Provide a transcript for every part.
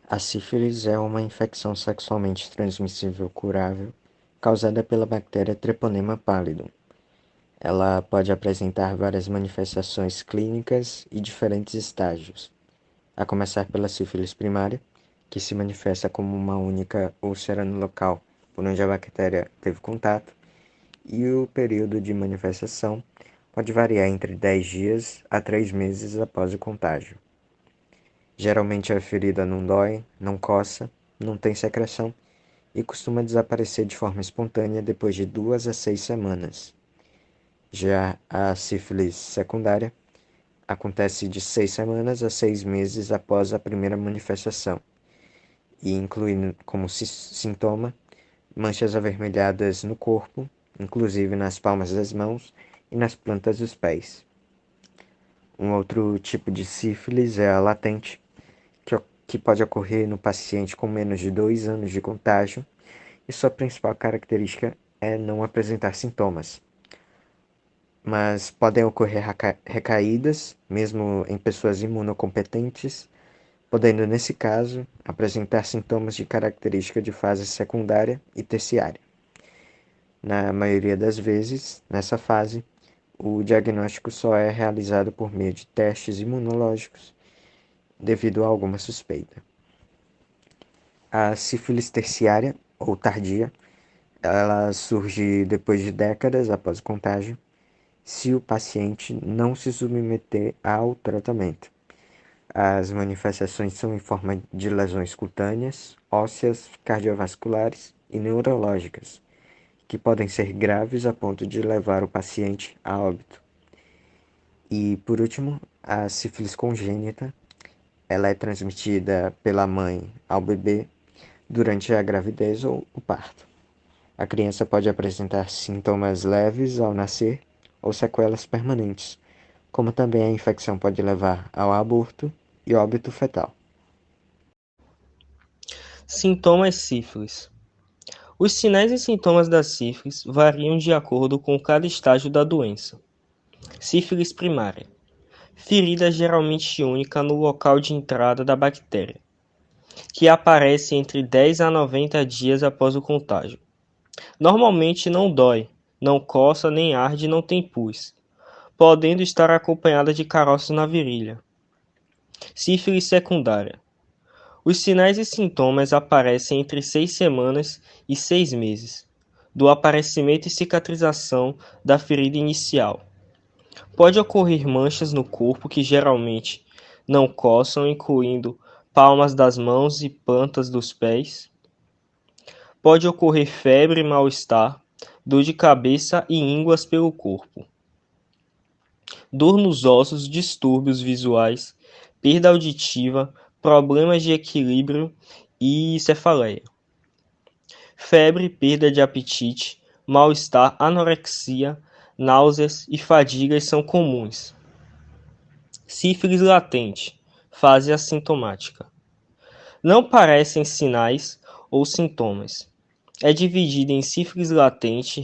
A sífilis é uma infecção sexualmente transmissível curável causada pela bactéria Treponema pallidum. Ela pode apresentar várias manifestações clínicas e diferentes estágios, a começar pela sífilis primária, que se manifesta como uma única úlcera no local por onde a bactéria teve contato, e o período de manifestação pode variar entre 10 dias a 3 meses após o contágio. Geralmente a ferida não dói, não coça, não tem secreção e costuma desaparecer de forma espontânea depois de 2 a 6 semanas. Já a sífilis secundária acontece de 6 semanas a 6 meses após a primeira manifestação e inclui como sintoma manchas avermelhadas no corpo, inclusive nas palmas das mãos e nas plantas dos pés. Um outro tipo de sífilis é a latente, que pode ocorrer no paciente com menos de 2 anos de contágio, e sua principal característica é não apresentar sintomas. Mas podem ocorrer recaídas, mesmo em pessoas imunocompetentes, podendo, nesse caso, apresentar sintomas de característica de fase secundária e terciária. Na maioria das vezes, nessa fase, o diagnóstico só é realizado por meio de testes imunológicos, devido a alguma suspeita. A sífilis terciária, ou tardia, ela surge depois de décadas após o contágio, se o paciente não se submeter ao tratamento. As manifestações são em forma de lesões cutâneas, ósseas, cardiovasculares e neurológicas, que podem ser graves a ponto de levar o paciente a óbito. E, por último, a sífilis congênita, ela é transmitida pela mãe ao bebê durante a gravidez ou o parto. A criança pode apresentar sintomas leves ao nascer ou sequelas permanentes, como também a infecção pode levar ao aborto e óbito fetal. Sintomas sífilis. Os sinais e sintomas da sífilis variam de acordo com cada estágio da doença. Sífilis primária. Ferida geralmente única no local de entrada da bactéria, que aparece entre 10 a 90 dias após o contágio. Normalmente não dói, não coça, nem arde e não tem pus, podendo estar acompanhada de caroços na virilha. Sífilis secundária. Os sinais e sintomas aparecem entre 6 semanas e 6 meses, do aparecimento e cicatrização da ferida inicial. Pode ocorrer manchas no corpo que geralmente não coçam, incluindo palmas das mãos e plantas dos pés. Pode ocorrer febre, mal-estar, dor de cabeça e ínguas pelo corpo. Dor nos ossos, distúrbios visuais, perda auditiva, problemas de equilíbrio e cefaleia. Febre, perda de apetite, mal-estar, anorexia, náuseas e fadigas são comuns. Sífilis latente, fase assintomática. Não parecem sinais ou sintomas. É dividida em sífilis latente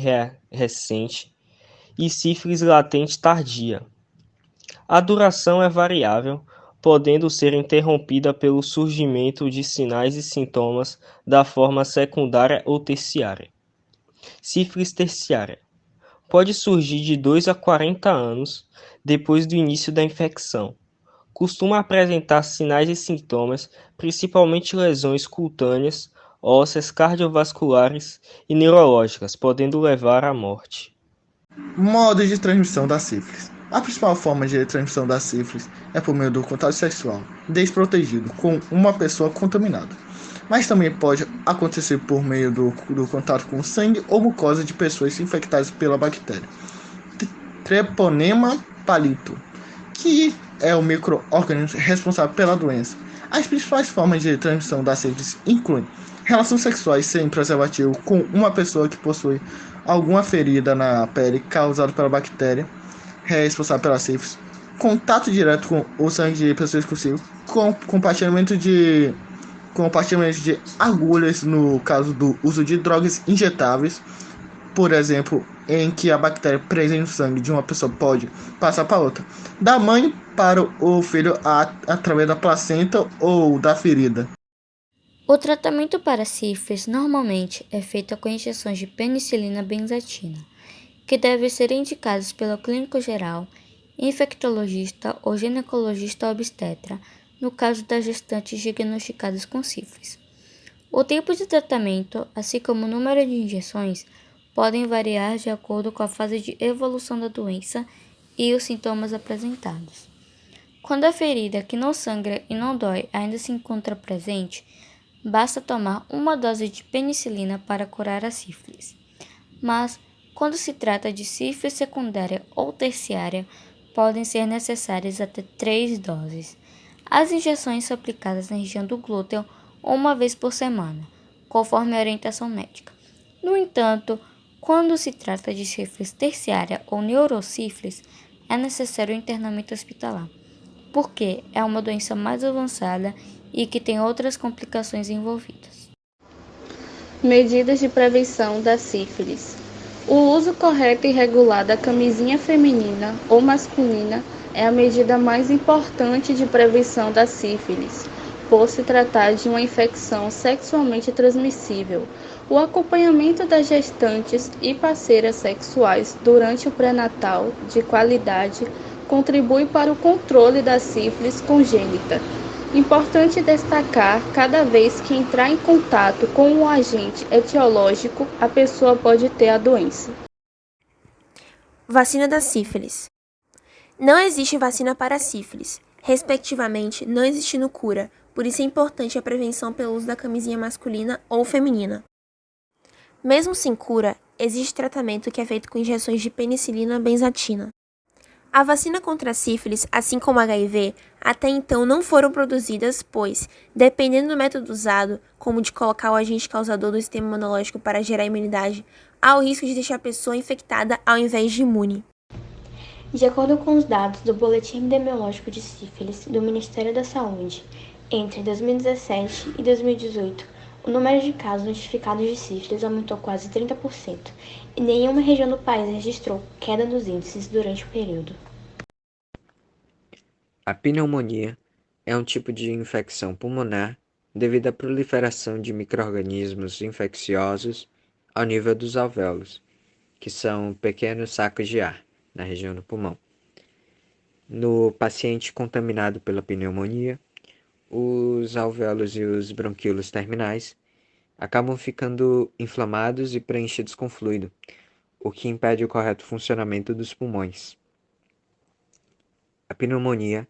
recente e sífilis latente tardia. A duração é variável, podendo ser interrompida pelo surgimento de sinais e sintomas da forma secundária ou terciária. Sífilis terciária. Pode surgir de 2 a 40 anos depois do início da infecção. Costuma apresentar sinais e sintomas, principalmente lesões cutâneas, ósseas, cardiovasculares e neurológicas, podendo levar à morte. Modos de transmissão da sífilis. A principal forma de transmissão da sífilis é por meio do contato sexual desprotegido com uma pessoa contaminada, mas também pode acontecer por meio do contato com sangue ou mucosa de pessoas infectadas pela bactéria Treponema pallidum, que é o micro-organismo responsável pela doença. As principais formas de transmissão da sífilis incluem relações sexuais sem preservativo com uma pessoa que possui alguma ferida na pele causada pela bactéria responsável pela sífilis, contato direto com o sangue de pessoas com sífilis, compartilhamento de agulhas no caso do uso de drogas injetáveis, por exemplo, em que a bactéria presente no sangue de uma pessoa pode passar para outra, da mãe para o filho através da placenta ou da ferida. O tratamento para sífilis normalmente é feito com injeções de penicilina benzatina, que devem ser indicadas pelo clínico geral, infectologista ou ginecologista obstetra, no caso das gestantes diagnosticadas com sífilis. O tempo de tratamento, assim como o número de injeções, podem variar de acordo com a fase de evolução da doença e os sintomas apresentados. Quando a ferida que não sangra e não dói ainda se encontra presente, basta tomar uma dose de penicilina para curar a sífilis. Mas, quando se trata de sífilis secundária ou terciária, podem ser necessárias até 3 doses. As injeções são aplicadas na região do glúteo uma vez por semana, conforme a orientação médica. No entanto, quando se trata de sífilis terciária ou neurosífilis, é necessário o internamento hospitalar, porque é uma doença mais avançada e que tem outras complicações envolvidas. Medidas de prevenção da sífilis. O uso correto e regular da camisinha feminina ou masculina é a medida mais importante de prevenção da sífilis, por se tratar de uma infecção sexualmente transmissível. O acompanhamento das gestantes e parceiras sexuais durante o pré-natal de qualidade contribui para o controle da sífilis congênita. Importante destacar, cada vez que entrar em contato com um agente etiológico, a pessoa pode ter a doença. Vacina da sífilis. Não existe vacina para a sífilis. Respectivamente, não existindo cura, por isso é importante a prevenção pelo uso da camisinha masculina ou feminina. Mesmo sem cura, existe tratamento que é feito com injeções de penicilina benzatina. A vacina contra a sífilis, assim como a HIV, até então não foram produzidas, pois, dependendo do método usado, como de colocar o agente causador do sistema imunológico para gerar imunidade, há o risco de deixar a pessoa infectada ao invés de imune. De acordo com os dados do Boletim Epidemiológico de Sífilis do Ministério da Saúde, entre 2017 e 2018, o número de casos notificados de sífilis aumentou quase 30%, e nenhuma região do país registrou queda nos índices durante o período. A pneumonia é um tipo de infecção pulmonar devido à proliferação de micro-organismos infecciosos ao nível dos alvéolos, que são pequenos sacos de ar na região do pulmão. No paciente contaminado pela pneumonia, os alvéolos e os bronquíolos terminais acabam ficando inflamados e preenchidos com fluido, o que impede o correto funcionamento dos pulmões. A pneumonia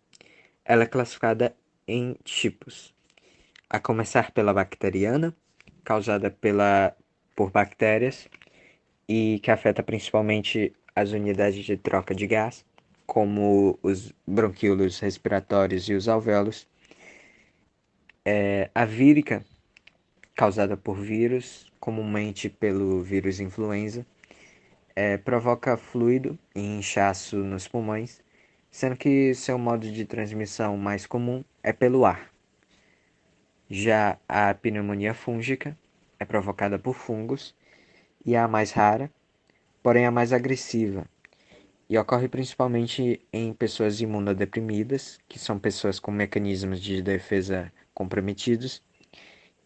ela é classificada em tipos, a começar pela bacteriana, causada por bactérias e que afeta principalmente as unidades de troca de gás, como os bronquíolos respiratórios e os alvéolos. A vírica, causada por vírus, comumente pelo vírus influenza, provoca fluido e inchaço nos pulmões, sendo que seu modo de transmissão mais comum é pelo ar. Já a pneumonia fúngica é provocada por fungos e é a mais rara, porém a mais agressiva, e ocorre principalmente em pessoas imunodeprimidas, que são pessoas com mecanismos de defesa comprometidos,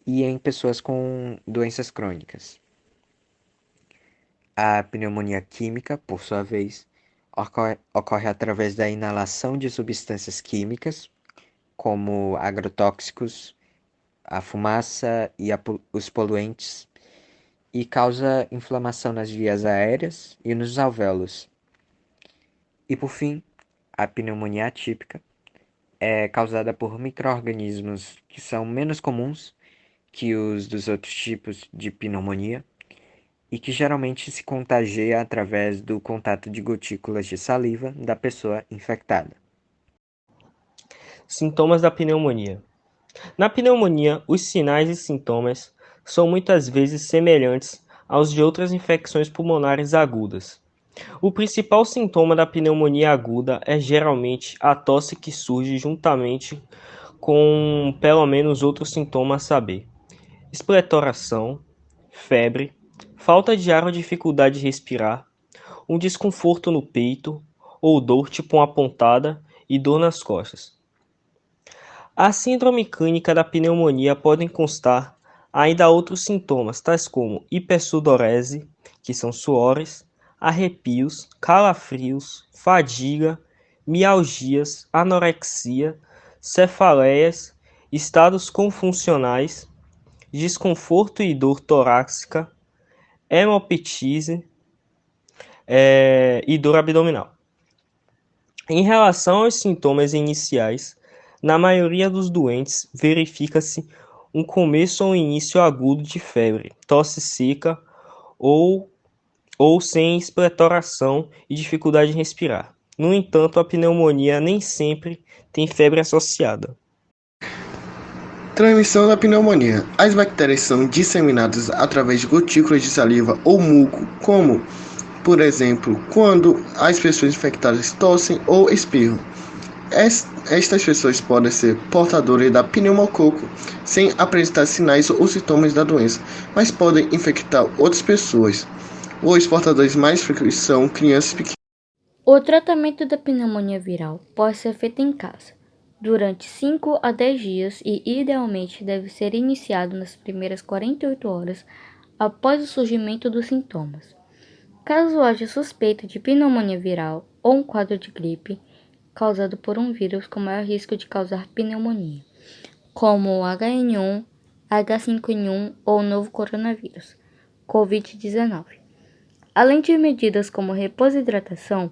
e em pessoas com doenças crônicas. A pneumonia química, por sua vez, ocorre através da inalação de substâncias químicas, como agrotóxicos, a fumaça e os poluentes, e causa inflamação nas vias aéreas e nos alvéolos. E por fim, a pneumonia atípica é causada por micro-organismos que são menos comuns que os dos outros tipos de pneumonia e que geralmente se contagia através do contato de gotículas de saliva da pessoa infectada. Sintomas da pneumonia. Na pneumonia, os sinais e sintomas são muitas vezes semelhantes aos de outras infecções pulmonares agudas. O principal sintoma da pneumonia aguda é geralmente a tosse que surge juntamente com pelo menos outros sintomas a saber: expectoração, febre, falta de ar ou dificuldade de respirar, um desconforto no peito ou dor tipo uma pontada e dor nas costas. A síndrome clínica da pneumonia podem constar ainda outros sintomas, tais como hipersudorese, que são suores, arrepios, calafrios, fadiga, mialgias, anorexia, cefaleias, estados confuncionais, desconforto e dor torácica, hemoptise e dor abdominal. Em relação aos sintomas iniciais, na maioria dos doentes verifica-se um começo ou início agudo de febre, tosse seca ou sem expectoração e dificuldade em respirar. No entanto, a pneumonia nem sempre tem febre associada. Transmissão da pneumonia. As bactérias são disseminadas através de gotículas de saliva ou muco, como, por exemplo, quando as pessoas infectadas tossem ou espirram. Estas pessoas podem ser portadoras da pneumococo sem apresentar sinais ou sintomas da doença, mas podem infectar outras pessoas. Os portadores mais frequentes são crianças pequenas. O tratamento da pneumonia viral pode ser feito em casa, durante 5 a 10 dias e, idealmente, deve ser iniciado nas primeiras 48 horas após o surgimento dos sintomas. Caso haja suspeita de pneumonia viral ou um quadro de gripe causado por um vírus com maior risco de causar pneumonia, como o HN1, H5N1 ou o novo coronavírus, Covid-19. Além de medidas como repouso e hidratação,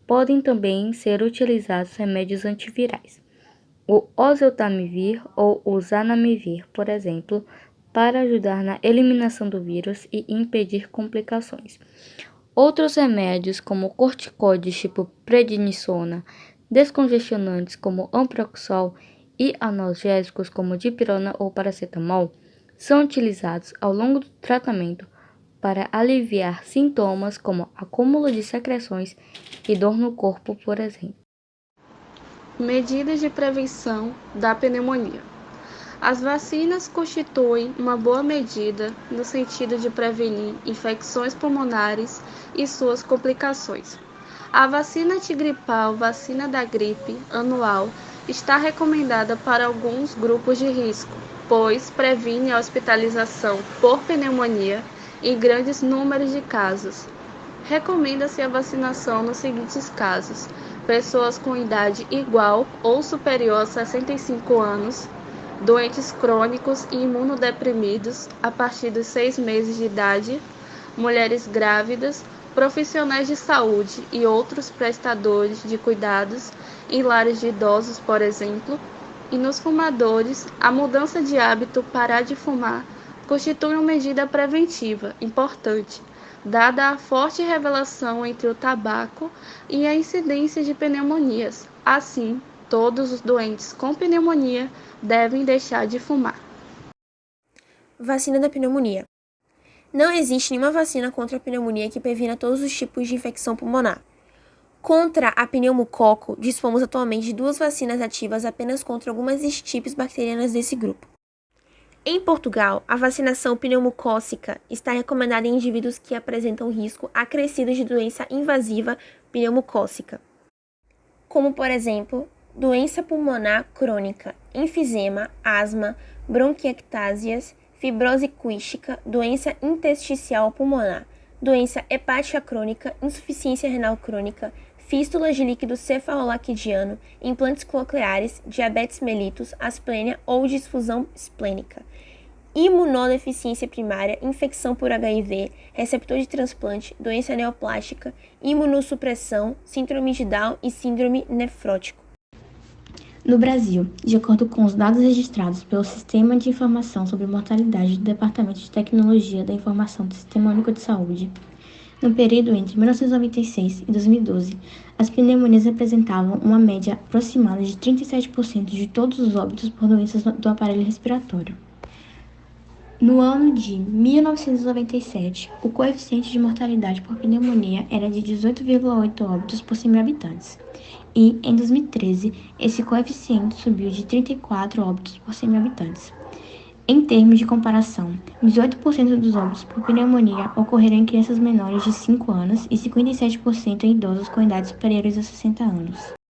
podem também ser utilizados remédios antivirais, o oseltamivir ou o zanamivir, por exemplo, para ajudar na eliminação do vírus e impedir complicações. Outros remédios, como corticoides tipo prednisona, descongestionantes como amproxol e analgésicos como dipirona ou paracetamol, são utilizados ao longo do tratamento para aliviar sintomas como acúmulo de secreções e dor no corpo, por exemplo. Medidas de prevenção da pneumonia. As vacinas constituem uma boa medida no sentido de prevenir infecções pulmonares e suas complicações. A vacina antigripal, vacina da gripe anual, está recomendada para alguns grupos de risco, pois previne a hospitalização por pneumonia em grandes números de casos. Recomenda-se a vacinação nos seguintes casos: pessoas com idade igual ou superior a 65 anos, doentes crônicos e imunodeprimidos a partir dos 6 meses de idade, mulheres grávidas, profissionais de saúde e outros prestadores de cuidados em lares de idosos, por exemplo, e nos fumadores. A mudança de hábito, parar de fumar, constitui uma medida preventiva importante, dada a forte revelação entre o tabaco e a incidência de pneumonias. Assim, todos os doentes com pneumonia devem deixar de fumar. Vacina da pneumonia. Não existe nenhuma vacina contra a pneumonia que previna todos os tipos de infecção pulmonar. Contra a pneumococo, dispomos atualmente de 2 vacinas ativas apenas contra algumas estirpes bacterianas desse grupo. Em Portugal, a vacinação pneumocócica está recomendada em indivíduos que apresentam risco acrescido de doença invasiva pneumocócica, como, por exemplo, doença pulmonar crônica, enfisema, asma, bronquiectasias, fibrose quística, doença intersticial pulmonar, doença hepática crônica, insuficiência renal crônica, fístulas de líquido cefalolactidiano, implantes cocleares, diabetes mellitus, asplênia ou disfusão esplênica, imunodeficiência primária, infecção por HIV, receptor de transplante, doença neoplástica, imunossupressão, síndrome de Down e síndrome nefrótico. No Brasil, de acordo com os dados registrados pelo Sistema de Informação sobre Mortalidade do Departamento de Tecnologia da Informação do Sistema Único de Saúde, no período entre 1996 e 2012, as pneumonias representavam uma média aproximada de 37% de todos os óbitos por doenças do aparelho respiratório. No ano de 1997, o coeficiente de mortalidade por pneumonia era de 18,8 óbitos por 100 mil habitantes. E, em 2013, esse coeficiente subiu de 34 óbitos por 100 mil habitantes. Em termos de comparação, 18% dos óbitos por pneumonia ocorreram em crianças menores de 5 anos e 57% em idosos com idades superiores a 60 anos.